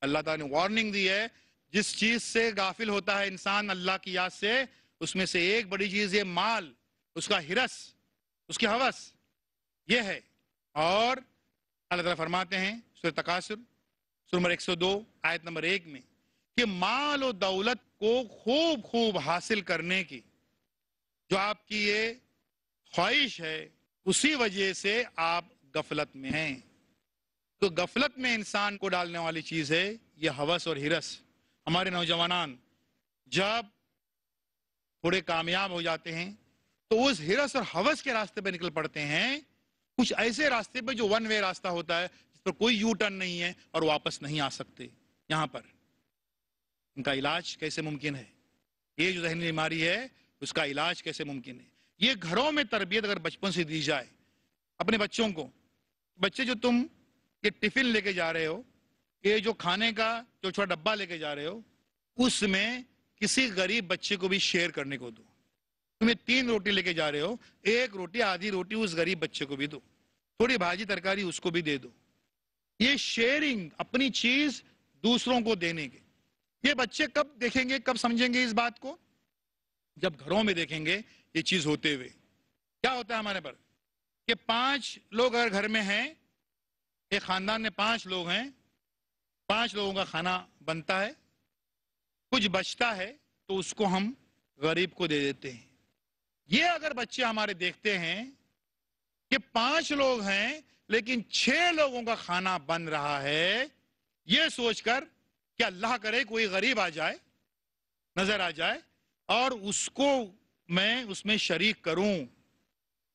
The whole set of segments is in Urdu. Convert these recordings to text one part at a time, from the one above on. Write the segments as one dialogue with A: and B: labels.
A: اللہ تعالیٰ نے وارننگ دی ہے، جس چیز سے غافل ہوتا ہے انسان اللہ کی یاد سے، اس میں سے ایک بڑی چیز ہے مال، اس کا ہرس، اس کی ہوس، یہ ہے۔ اور اللہ تعالیٰ فرماتے ہیں سورہ تکاثر سورہ نمبر 102 آیت نمبر 1 میں کہ مال و دولت کو خوب خوب حاصل کرنے کی جو آپ کی یہ خواہش ہے، اسی وجہ سے آپ غفلت میں ہیں۔ تو غفلت میں انسان کو ڈالنے والی چیز ہے یہ ہوس اور ہرس۔ ہمارے نوجوانان جب تھوڑے کامیاب ہو جاتے ہیں تو اس ہرس اور ہوس کے راستے پہ نکل پڑتے ہیں، کچھ ایسے راستے پہ جو ون وے راستہ ہوتا ہے، جس پر کوئی یو ٹرن نہیں ہے اور واپس نہیں آ سکتے۔ یہاں پر ان کا علاج کیسے ممکن ہے؟ یہ جو ذہنی بیماری ہے اس کا علاج کیسے ممکن ہے؟ یہ گھروں میں تربیت اگر بچپن سے دی جائے اپنے بچوں کو، بچے جو تم یہ ٹفن لے کے جا رہے ہو، یہ جو کھانے کا جو چھوٹا ڈبہ لے کے جا رہے ہو، اس میں کسی غریب بچے کو بھی شیئر کرنے کو دو۔ تمہیں 3 روٹی لے کے جا رہے ہو، 1 روٹی آدھی روٹی اس غریب بچے کو بھی دو، تھوڑی بھاجی ترکاری اس کو بھی دے دو۔ یہ شیئرنگ، اپنی چیز دوسروں کو دینے کے، یہ بچے کب دیکھیں گے، کب سمجھیں گے اس بات کو؟ جب گھروں میں دیکھیں گے یہ چیز ہوتے ہوئے۔ کیا ہوتا ہے ہمارے پر کہ 5 لوگ اگر گھر میں ہیں، ایک خاندان میں 5 لوگ ہیں، 5 لوگوں کا کھانا بنتا ہے، کچھ بچتا ہے تو اس کو ہم غریب کو دے دیتے ہیں۔ یہ اگر بچے ہمارے دیکھتے ہیں کہ 5 لوگ ہیں لیکن 6 لوگوں کا کھانا بن رہا ہے، یہ سوچ کر کہ اللہ کرے کوئی غریب آ جائے، نظر آ جائے اور اس کو میں اس میں شریک کروں،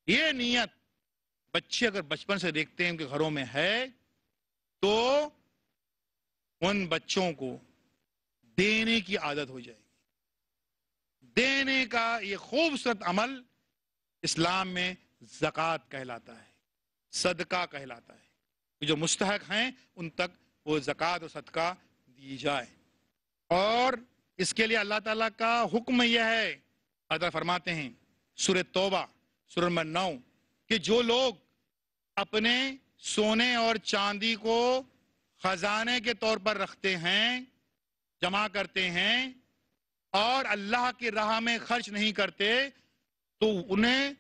A: یہ نیت بچے اگر بچپن سے دیکھتے ہیں کہ گھروں میں ہے تو ان بچوں کو دینے کی عادت ہو جائے گی۔ دینے کا یہ خوبصورت عمل اسلام میں زکوٰۃ کہلاتا ہے، صدقہ کہلاتا ہے۔ جو مستحق ہیں ان تک وہ زکوٰۃ اور صدقہ دی جائے۔ اور اس کے لیے اللہ تعالیٰ کا حکم یہ ہے، اللہ تعالیٰ فرماتے ہیں سورہ توبہ سورہ نمبر 9 کہ جو لوگ اپنے سونے اور چاندی کو خزانے کے طور پر رکھتے ہیں، جمع کرتے ہیں اور اللہ کی راہ میں خرچ نہیں کرتے، تو انہیں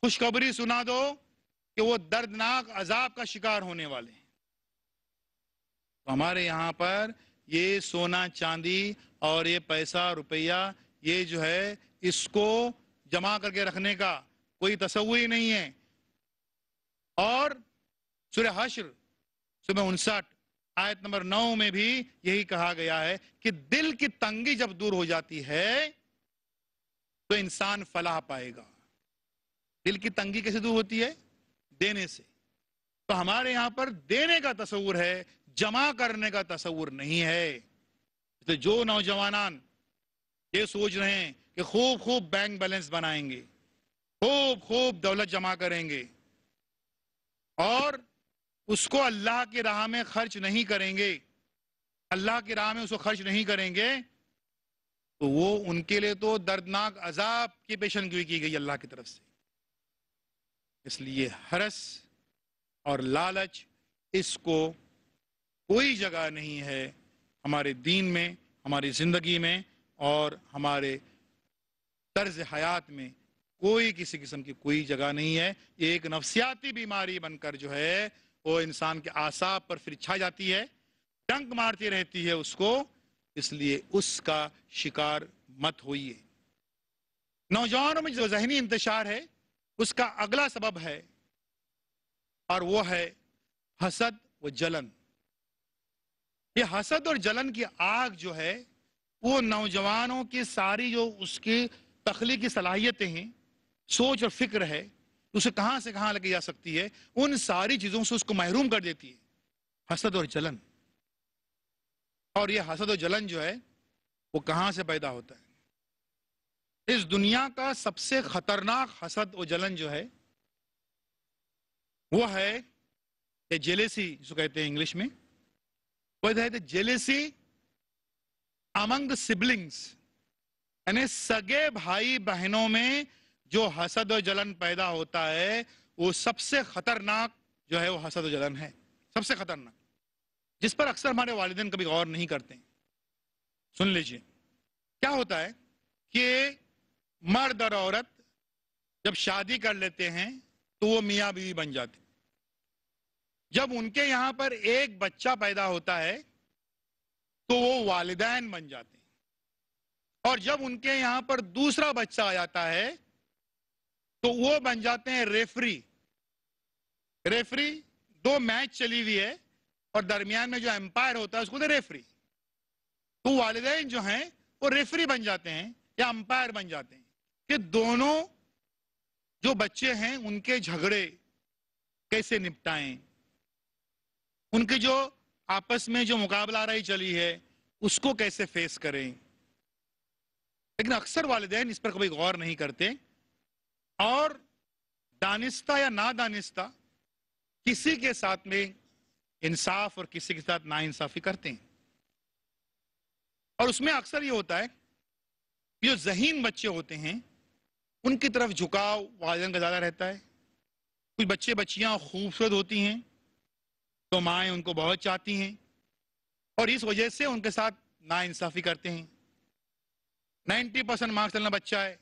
A: خوشخبری سنا دو کہ وہ دردناک عذاب کا شکار ہونے والے ہیں۔ تو ہمارے یہاں پر یہ سونا چاندی اور یہ پیسہ روپیہ یہ جو ہے اس کو جمع کر کے رکھنے کا کوئی تصور ہی نہیں ہے۔ اور سورہ حشر سورہ 59 آیت نمبر 9 میں بھی یہی کہا گیا ہے کہ دل کی تنگی جب دور ہو جاتی ہے تو انسان فلاح پائے گا۔ دل کی تنگی کیسے دور ہوتی ہے؟ دینے سے۔ تو ہمارے یہاں پر دینے کا تصور ہے، جمع کرنے کا تصور نہیں ہے۔ تو جو نوجوانان یہ سوچ رہے ہیں کہ خوب خوب بینک بیلنس بنائیں گے، خوب خوب دولت جمع کریں گے اور اس کو اللہ کی راہ میں خرچ نہیں کریں گے، اللہ کی راہ میں اس کو خرچ نہیں کریں گے، تو وہ ان کے لیے تو دردناک عذاب کی پیشن گوئی کی گئی اللہ کی طرف سے۔ اس لیے ہرس اور لالچ اس کو کوئی جگہ نہیں ہے ہمارے دین میں، ہماری زندگی میں اور ہمارے طرز حیات میں کوئی کسی قسم کی کوئی جگہ نہیں ہے۔ یہ ایک نفسیاتی بیماری بن کر جو ہے وہ انسان کے اعصاب پر پھر چھا جاتی ہے، ڈنک مارتی رہتی ہے اس کو، اس لیے اس کا شکار مت ہوئیے۔ نوجوانوں میں جو ذہنی انتشار ہے اس کا اگلا سبب ہے اور وہ ہے حسد و جلن۔ یہ حسد اور جلن کی آگ جو ہے وہ نوجوانوں کی ساری جو اس کی تخلیقی صلاحیتیں ہیں، سوچ اور فکر ہے، اسے کہاں سے کہاں لے کے جا سکتی ہے، ان ساری چیزوں سے اس کو محروم کر دیتی ہے، حسد اور جلن۔ اور یہ حسد و جلن جو ہے وہ کہاں سے پیدا ہوتا ہے؟ اس دنیا کا سب سے خطرناک حسد و جلن جو ہے وہ ہے جیلیسی، جس کو کہتے ہیں انگلش میں، وہ ہے جیلیسی امنگ سبلنگس، یعنی سگے بھائی بہنوں میں جو حسد و جلن پیدا ہوتا ہے وہ سب سے خطرناک جو ہے وہ حسد و جلن ہے، سب سے خطرناک۔ جس پر اکثر ہمارے والدین کبھی غور نہیں کرتے. سن لیجئے کیا ہوتا ہے کہ مرد اور عورت جب شادی کر لیتے ہیں تو وہ میاں بیوی بن جاتے ہیں. جب ان کے یہاں پر ایک بچہ پیدا ہوتا ہے تو وہ والدین بن جاتے ہیں. اور جب ان کے یہاں پر دوسرا بچہ آ جاتا ہے تو وہ بن جاتے ہیں ریفری. ریفری 2 میچ چلی ہوئی ہے اور درمیان میں جو امپائر ہوتا ہے اس کو کہتے ہیں ریفری. تو والدین جو ہیں وہ ریفری بن جاتے ہیں یا امپائر بن جاتے ہیں کہ دونوں جو بچے ہیں ان کے جھگڑے کیسے نپٹائیں, ان کی جو آپس میں جو مقابلہ رہی چلی ہے اس کو کیسے فیس کریں. لیکن اکثر والدین اس پر کبھی غور نہیں کرتے اور دانستہ یا نادانستہ کسی کے ساتھ میں انصاف اور کسی کے ساتھ ناانصافی کرتے ہیں. اور اس میں اکثر یہ ہوتا ہے جو ذہین بچے ہوتے ہیں ان کی طرف جھکاؤ والدین کا زیادہ رہتا ہے. کچھ بچے بچیاں خوبصورت ہوتی ہیں تو مائیں ان کو بہت چاہتی ہیں اور اس وجہ سے ان کے ساتھ ناانصافی کرتے ہیں. 90% مارکس والا بچہ ہے,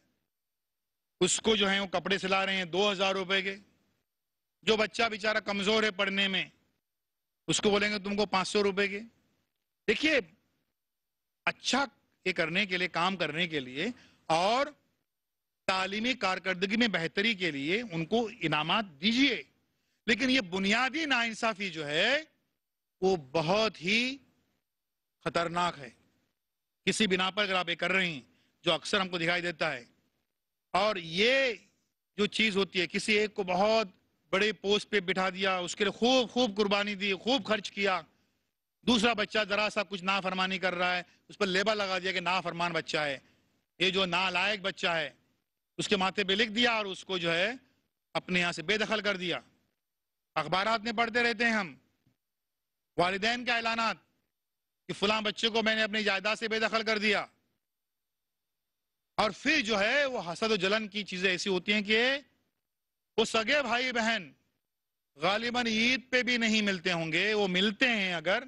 A: اس کو جو ہے وہ کپڑے سلا رہے ہیں 2000 روپے کے. جو بچہ بیچارہ کمزور ہے پڑھنے میں اس کو بولیں گے تم کو 500 روپے کے. دیکھیے اچھا یہ کرنے کے لیے, کام کرنے کے لیے اور تعلیمی کارکردگی میں بہتری کے لیے ان کو انعامات دیجئے, لیکن یہ بنیادی ناانصافی جو ہے وہ بہت ہی خطرناک ہے. کسی بنا پر اگر آپ یہ کر رہے ہیں جو اکثر ہم کو دکھائی دیتا ہے, اور یہ جو چیز ہوتی ہے کسی ایک کو بہت بڑے پوسٹ پہ بٹھا دیا, اس کے لیے خوب قربانی دی, خوب خرچ کیا, دوسرا بچہ ذرا سا کچھ نافرمانی کر رہا ہے اس پر لیبل لگا دیا کہ نافرمان بچہ ہے, یہ جو نالائق بچہ ہے, اس کے ماتھے پہ لکھ دیا اور اس کو جو ہے اپنے یہاں سے بے دخل کر دیا. اخبارات میں پڑھتے رہتے ہیں ہم والدین کے اعلانات کہ فلاں بچے کو میں نے اپنی جائیداد سے بے دخل کر دیا. اور پھر جو ہے وہ حسد و جلن کی چیزیں ایسی ہوتی ہیں کہ وہ سگے بھائی بہن غالباً عید پہ بھی نہیں ملتے ہوں گے, وہ ملتے ہیں اگر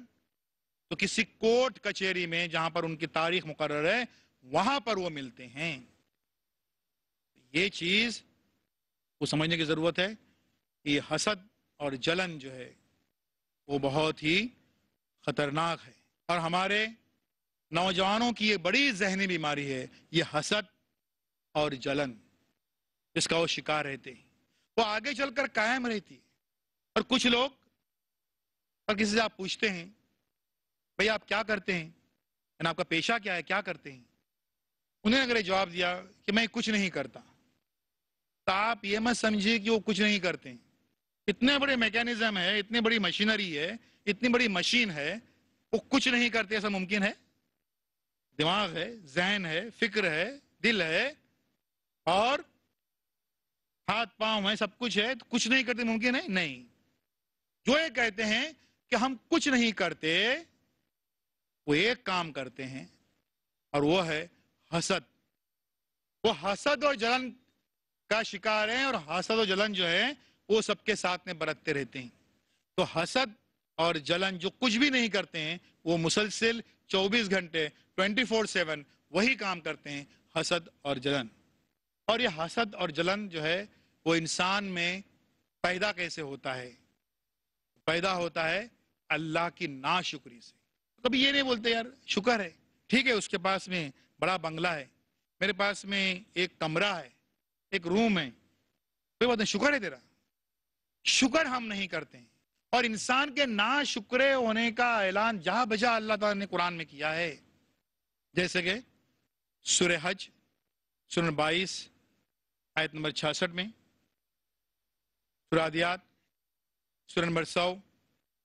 A: تو کسی کورٹ کچہری میں جہاں پر ان کی تاریخ مقرر ہے وہاں پر وہ ملتے ہیں. یہ چیز کو سمجھنے کی ضرورت ہے. یہ حسد اور جلن جو ہے وہ بہت ہی خطرناک ہے اور ہمارے نوجوانوں کی یہ بڑی ذہنی بیماری ہے, یہ حسد اور جلن جس کا وہ شکار رہتے ہیں. وہ آگے چل کر قائم رہتی ہے. اور کچھ لوگ اور کسی سے آپ پوچھتے ہیں بھئی آپ کیا کرتے ہیں, یعنی آپ کا پیشہ کیا ہے, کیا کرتے ہیں, انہوں نے اگر یہ جواب دیا کہ میں کچھ نہیں کرتا تو آپ یہ مت سمجھیے کہ وہ کچھ نہیں کرتے ہیں. اتنے بڑے میکینزم ہے, اتنی بڑی مشینری ہے, اتنی بڑی مشین ہے, وہ کچھ نہیں کرتے ایسا ممکن ہے؟ دماغ ہے, ذہن ہے, فکر ہے, دل ہے اور ہاتھ پاؤں ہے, سب کچھ ہے, تو کچھ نہیں کرتے ممکن ہے؟ نہیں. جو یہ کہتے ہیں کہ ہم کچھ نہیں کرتے وہ ایک کام کرتے ہیں اور وہ ہے حسد. وہ حسد اور جلن کا شکار ہیں اور حسد و جلن جو ہے وہ سب کے ساتھ میں برتتے رہتے ہیں. تو حسد اور جلن جو کچھ بھی نہیں کرتے ہیں وہ مسلسل 24 گھنٹے 24/7 وہی کام کرتے ہیں, حسد اور جلن. اور یہ حسد اور جلن جو ہے وہ انسان میں پیدا کیسے ہوتا ہے؟ پیدا ہوتا ہے اللہ کی ناشکری سے. کبھی یہ نہیں بولتے یار شکر ہے, ٹھیک ہے اس کے پاس میں بڑا بنگلہ ہے, میرے پاس میں ایک کمرہ ہے, ایک روم ہے, کوئی بات نہیں, شکر ہے تیرا. شکر ہم نہیں کرتے ہیں. اور انسان کے ناشکرے ہونے کا اعلان جہاں بجا اللہ تعالیٰ نے قرآن میں کیا ہے, جیسے کہ سورہ حج سورہ 22 آیت نمبر 66 میں, سورہ عادیات سورہ نمبر 100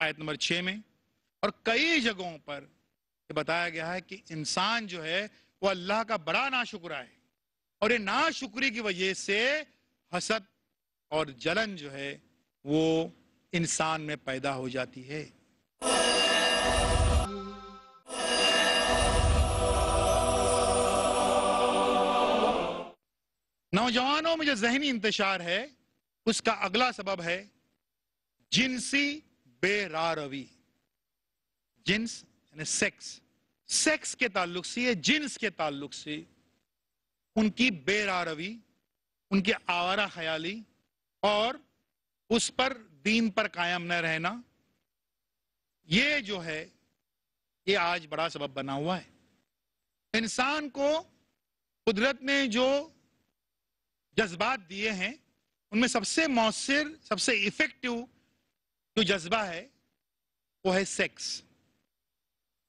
A: آیت نمبر 6 میں, اور کئی جگہوں پر یہ بتایا گیا ہے کہ انسان جو ہے وہ اللہ کا بڑا ناشکرا ہے اور یہ ناشکری کی وجہ سے حسد اور جلن جو ہے وہ انسان میں پیدا ہو جاتی ہے. نوجوانوں میں جو ذہنی انتشار ہے اس کا اگلا سبب ہے جنسی بے راہ روی. جنس یعنی سیکس، سیکس کے تعلق سے، جنس کے تعلق سے ان کی بے راروی، ان کی آوارہ خیالی اور اس پر دین پر قائم نہ رہنا، یہ جو ہے یہ آج بڑا سبب بنا ہوا ہے۔ انسان کو قدرت نے جو جذبات دیے ہیں ان میں سب سے مؤثر، سب سے ایفیکٹو جو جذبہ ہے وہ ہے سیکس،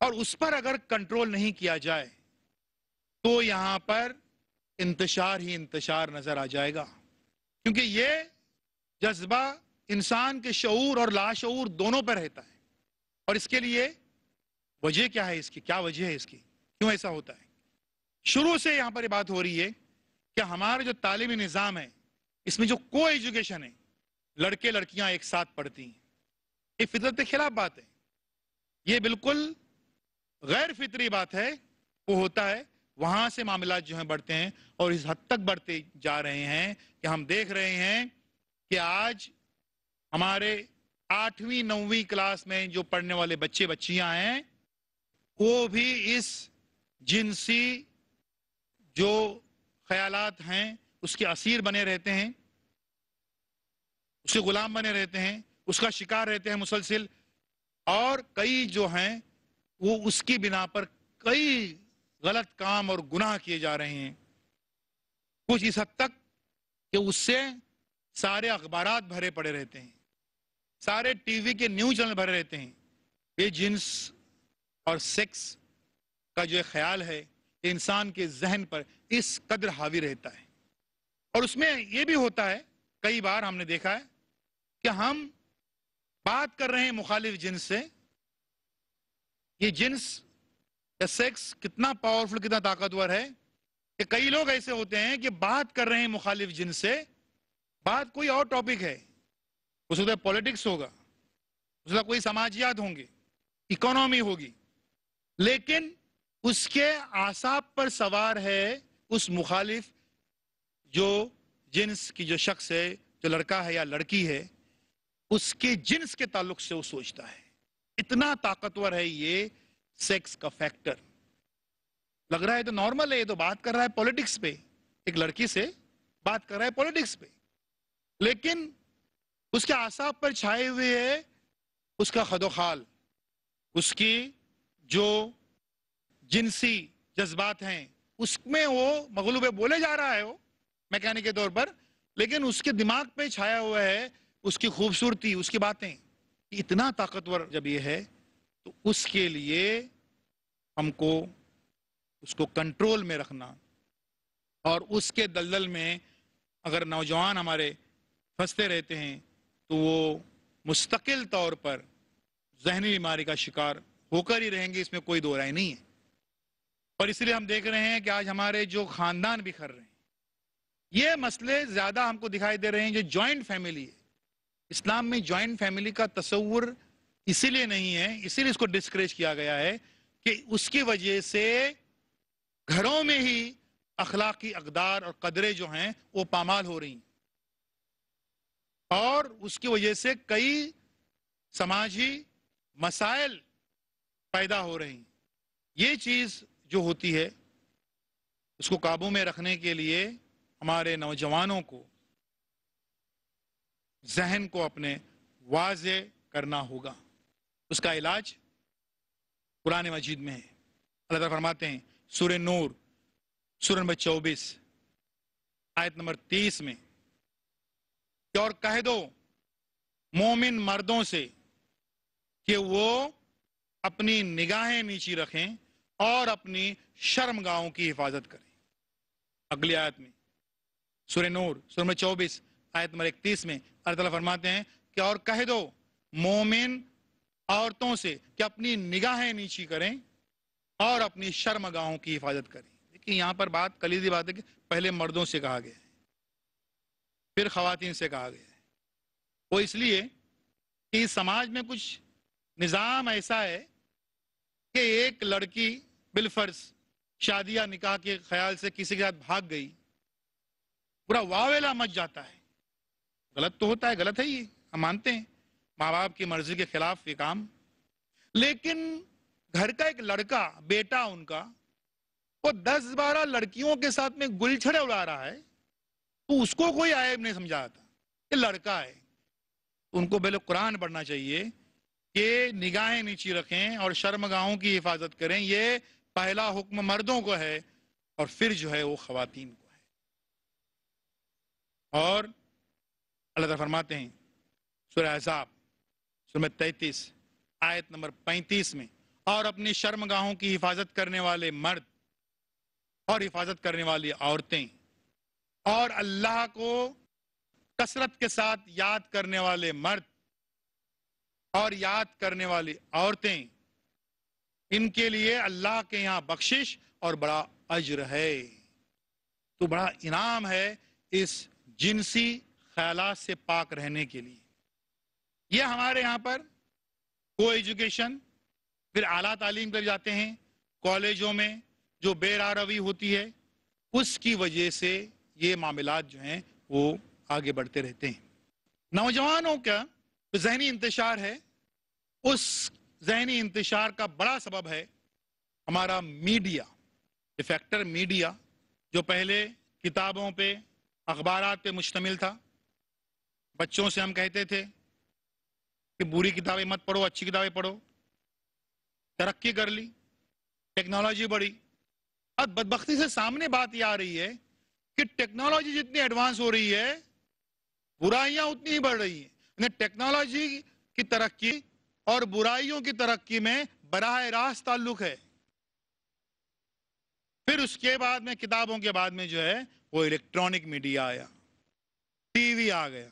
A: اور اس پر اگر کنٹرول نہیں کیا جائے تو یہاں پر انتشار ہی انتشار نظر آ جائے گا، کیونکہ یہ جذبہ انسان کے شعور اور لاشعور دونوں پر رہتا ہے۔ اور اس کے لیے وجہ کیا ہے، اس کی کیا وجہ ہے، اس کی کیوں ایسا ہوتا ہے؟ شروع سے یہاں پر یہ بات ہو رہی ہے کہ ہمارا جو تعلیمی نظام ہے اس میں جو کو ایجوکیشن ہے، لڑکے لڑکیاں ایک ساتھ پڑھتی ہیں، یہ فطرت کے خلاف بات ہے، یہ بالکل غیر فطری بات ہے۔ وہ ہوتا ہے وہاں سے معاملات جو ہیں بڑھتے ہیں اور اس حد تک بڑھتے جا رہے ہیں کہ ہم دیکھ رہے ہیں کہ آج ہمارے 8ویں 9ویں کلاس میں جو پڑھنے والے بچے بچیاں ہیں وہ بھی اس جنسی جو خیالات ہیں اس کے اسیر بنے رہتے ہیں، اس کے غلام بنے رہتے ہیں، اس کا شکار رہتے ہیں مسلسل، اور کئی جو ہیں وہ اس کی بنا پر کئی غلط کام اور گناہ کیے جا رہے ہیں، کچھ اس حد تک کہ اس سے سارے اخبارات بھرے پڑے رہتے ہیں، سارے ٹی وی کے نیوز چینل بھرے رہتے ہیں۔ یہ جنس اور سیکس کا جو خیال ہے انسان کے ذہن پر اس قدر حاوی رہتا ہے، اور اس میں یہ بھی ہوتا ہے، کئی بار ہم نے دیکھا ہے کہ ہم بات کر رہے ہیں مخالف جنس سے، یہ جنس یا سیکس کتنا پاورفل، کتنا طاقتور ہے کہ کئی لوگ ایسے ہوتے ہیں کہ بات کر رہے ہیں مخالف جنس سے، بات کوئی اور ٹاپک ہے، اس وقت پولیٹکس ہوگا، اس وقت کوئی سماجیات ہوں گے، اکانومی ہوگی، لیکن اس کے اعصاب پر سوار ہے اس مخالف جو جنس کی جو شخص ہے، جو لڑکا ہے یا لڑکی ہے، اس کے جنس کے تعلق سے وہ سوچتا ہے۔ اتنا طاقتور ہے یہ سیکس کا فیکٹر۔ لگ رہا ہے تو نارمل ہے، یہ تو بات کر رہا ہے پولیٹکس پہ، ایک لڑکی سے بات کر رہا ہے پولیٹکس پہ، لیکن اس کے اعصاب پر چھائے ہوئے ہے اس کا خد و خال، اس کی جو جنسی جذبات ہیں اس میں وہ مغلوب بولے جا رہا ہے، وہ میکینک کے طور پر، لیکن اس کے دماغ پہ چھایا ہوا ہے اس کی خوبصورتی، اس کی باتیں۔ اتنا طاقتور جب یہ ہے تو اس کے لیے ہم کو اس کو کنٹرول میں رکھنا، اور اس کے دلدل میں اگر نوجوان ہمارے پھنستے رہتے ہیں تو وہ مستقل طور پر ذہنی بیماری کا شکار ہو کر ہی رہیں گے، اس میں کوئی دو رائے نہیں ہے۔ اور اس لیے ہم دیکھ رہے ہیں کہ آج ہمارے جو خاندان بکھر رہے ہیں، یہ مسئلے زیادہ ہم کو دکھائی دے رہے ہیں جو جوائنٹ فیملی ہے۔ اسلام میں جوائنٹ فیملی کا تصور اسی لیے نہیں ہے، اسی لیے اس کو ڈسکریج کیا گیا ہے کہ اس کی وجہ سے گھروں میں ہی اخلاقی اقدار اور قدریں جو ہیں وہ پامال ہو رہی ہیں، اور اس کی وجہ سے کئی سماجی مسائل پیدا ہو رہے ہیں۔ یہ چیز جو ہوتی ہے اس کو قابو میں رکھنے کے لیے ہمارے نوجوانوں کو ذہن کو اپنے واضح کرنا ہوگا۔ اس کا علاج قرآن مجید میں ہے۔ اللہ تعالیٰ فرماتے ہیں سورہ نور سورہ نمبر 24 آیت نمبر 30 میں کہ اور کہہ دو مومن مردوں سے کہ وہ اپنی نگاہیں نیچی رکھیں اور اپنی شرمگاہوں کی حفاظت کریں۔ اگلی آیت میں سورہ نور سورہ نمبر 24 آیت نمبر 31 میں اللہ تعالیٰ فرماتے ہیں کہ اور کہہ دو مومن عورتوں سے کہ اپنی نگاہیں نیچی کریں اور اپنی شرمگاہوں کی حفاظت کریں۔ دیکھیں یہاں پر بات کلیدی بات ہے کہ پہلے مردوں سے کہا گیا ہے، پھر خواتین سے کہا گیا ہے۔ وہ اس لیے کہ اس سماج میں کچھ نظام ایسا ہے کہ ایک لڑکی بالفرض شادی یا نکاح کے خیال سے کسی کے ساتھ بھاگ گئی، پورا واویلا مچ جاتا ہے۔ غلط تو ہوتا ہے، غلط ہے، یہ ہم مانتے ہیں، ماں باپ کی مرضی کے خلاف یہ کام، لیکن گھر کا ایک لڑکا بیٹا ان کا وہ 10-12 لڑکیوں کے ساتھ میں گلچھڑے اڑا رہا ہے تو اس کو کوئی عیب نہیں سمجھا جاتا، یہ لڑکا ہے. ان کو پہلے قرآن پڑھنا چاہیے کہ نگاہیں نیچی رکھیں اور شرمگاہوں کی حفاظت کریں. یہ پہلا حکم مردوں کو ہے اور پھر جو ہے وہ خواتین کو ہے. اور اللہ تعالیٰ فرماتے ہیں سورہ احزاب سورہ 33 آیت نمبر 35 میں، اور اپنی شرمگاہوں کی حفاظت کرنے والے مرد اور حفاظت کرنے والی عورتیں اور اللہ کو کثرت کے ساتھ یاد کرنے والے مرد اور یاد کرنے والی عورتیں، ان کے لیے اللہ کے یہاں بخشش اور بڑا اجر ہے. تو بڑا انعام ہے اس جنسی خیالات سے پاک رہنے کے لیے. یہ ہمارے یہاں پر کو ایجوکیشن، پھر اعلیٰ تعلیم پر جاتے ہیں کالجوں میں جو بے راہ روی ہوتی ہے اس کی وجہ سے یہ معاملات جو ہیں وہ آگے بڑھتے رہتے ہیں. نوجوانوں کا ذہنی انتشار ہے، اس ذہنی انتشار کا بڑا سبب ہے ہمارا میڈیا، فیکٹر میڈیا جو پہلے کتابوں پہ اخبارات پہ مشتمل تھا. بچوں سے ہم کہتے تھے کہ بری کتابیں مت پڑھو، اچھی کتابیں پڑھو. ترقی کر لی، ٹیکنالوجی بڑھی. اب بدبختی سے سامنے بات یہ آ رہی ہے کہ ٹیکنالوجی جتنی ایڈوانس ہو رہی ہے برائیاں اتنی ہی بڑھ رہی ہیں. ٹیکنالوجی کی ترقی اور برائیوں کی ترقی میں براہ راست تعلق ہے. پھر اس کے بعد میں کتابوں کے بعد میں جو ہے وہ الیکٹرانک میڈیا آیا، ٹی وی آ گیا.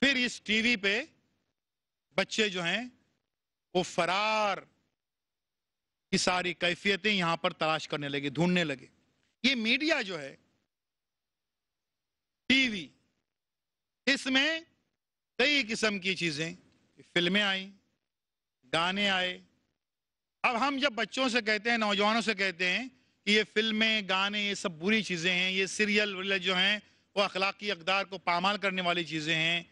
A: پھر اس ٹی وی پہ بچے جو ہیں وہ فرار کی ساری کیفیتیں یہاں پر تلاش کرنے لگے، ڈھونڈنے لگے. یہ میڈیا جو ہے ٹی وی، اس میں کئی قسم کی چیزیں، فلمیں آئیں، گانے آئے. اب ہم جب بچوں سے کہتے ہیں، نوجوانوں سے کہتے ہیں کہ یہ فلمیں گانے یہ سب بری چیزیں ہیں، یہ سیریل جو ہیں وہ اخلاقی اقدار کو پامال کرنے والی چیزیں ہیں،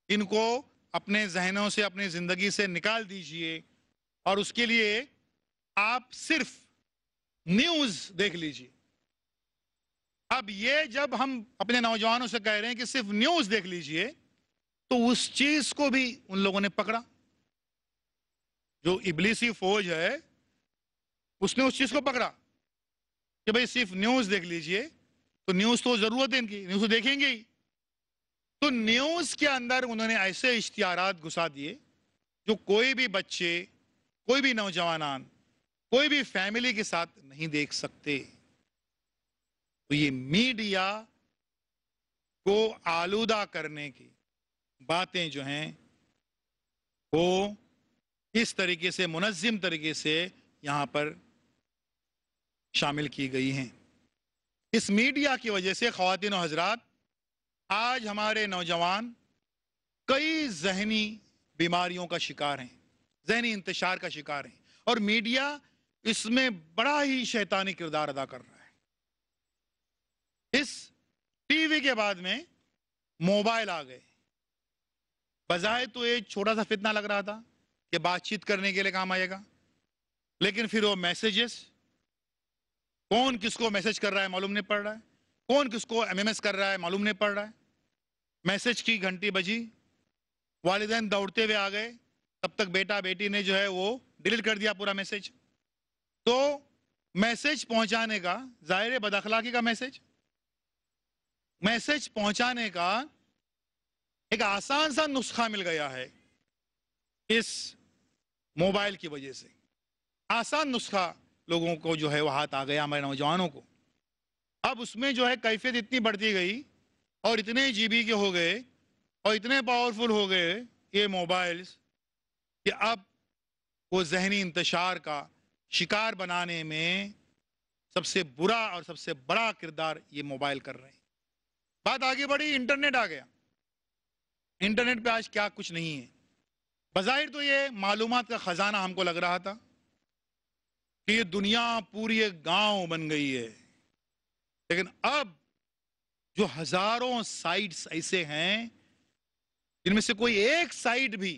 A: ان کو اپنے ذہنوں سے اپنی زندگی سے نکال دیجئے اور اس کے لیے آپ صرف نیوز دیکھ لیجئے. اب یہ جب ہم اپنے نوجوانوں سے کہہ رہے ہیں کہ صرف نیوز دیکھ لیجئے تو اس چیز کو بھی ان لوگوں نے پکڑا. جو ابلیسی فوج ہے اس نے اس چیز کو پکڑا کہ بھئی صرف نیوز دیکھ لیجئے. تو نیوز تو ضرورت ہے ان کی، نیوز تو دیکھیں گے ہی. تو نیوز کے اندر انہوں نے ایسے اشتہارات گھسا دیے جو کوئی بھی بچے، کوئی بھی نوجوانان، کوئی بھی فیملی کے ساتھ نہیں دیکھ سکتے. تو یہ میڈیا کو آلودہ کرنے کی باتیں جو ہیں وہ اس طریقے سے منظم طریقے سے یہاں پر شامل کی گئی ہیں. اس میڈیا کی وجہ سے خواتین و حضرات آج ہمارے نوجوان کئی ذہنی بیماریوں کا شکار ہیں، ذہنی انتشار کا شکار ہیں، اور میڈیا اس میں بڑا ہی شیطانی کردار ادا کر رہا ہے. اس ٹی وی کے بعد میں موبائل آ گئے. بظاہر تو ایک چھوٹا سا فتنہ لگ رہا تھا کہ بات چیت کرنے کے لیے کام آئے گا، لیکن پھر وہ میسیجز، کون کس کو میسج کر رہا ہے معلوم نہیں پڑ رہا ہے، کون کس کو ایم ایم ایس کر رہا ہے معلوم نہیں پڑ رہا ہے. میسج کی گھنٹی بجی، والدین دوڑتے ہوئے آ گئے، تب تک بیٹا بیٹی نے جو ہے وہ ڈیلیٹ کر دیا پورا میسج. تو میسج پہنچانے کا، ظاہر بد اخلاقی کا میسج پہنچانے کا ایک آسان سا نسخہ مل گیا ہے اس موبائل کی وجہ سے. آسان نسخہ لوگوں کو جو ہے وہ ہاتھ آ گیا، ہمارے نوجوانوں کو. اب اس میں جو ہے کیفیت اتنی بڑھتی گئی اور اتنے جی بی کے ہو گئے اور اتنے پاورفل ہو گئے یہ موبائلز کہ اب وہ ذہنی انتشار کا شکار بنانے میں سب سے برا اور سب سے بڑا کردار یہ موبائل کر رہے ہیں. بات آگے بڑھی، انٹرنیٹ آ گیا. انٹرنیٹ پہ آج کیا کچھ نہیں ہے. بظاہر تو یہ معلومات کا خزانہ ہم کو لگ رہا تھا کہ یہ دنیا پوری ایک گاؤں بن گئی ہے، لیکن اب جو ہزاروں سائٹس ایسے ہیں جن میں سے کوئی ایک سائٹ بھی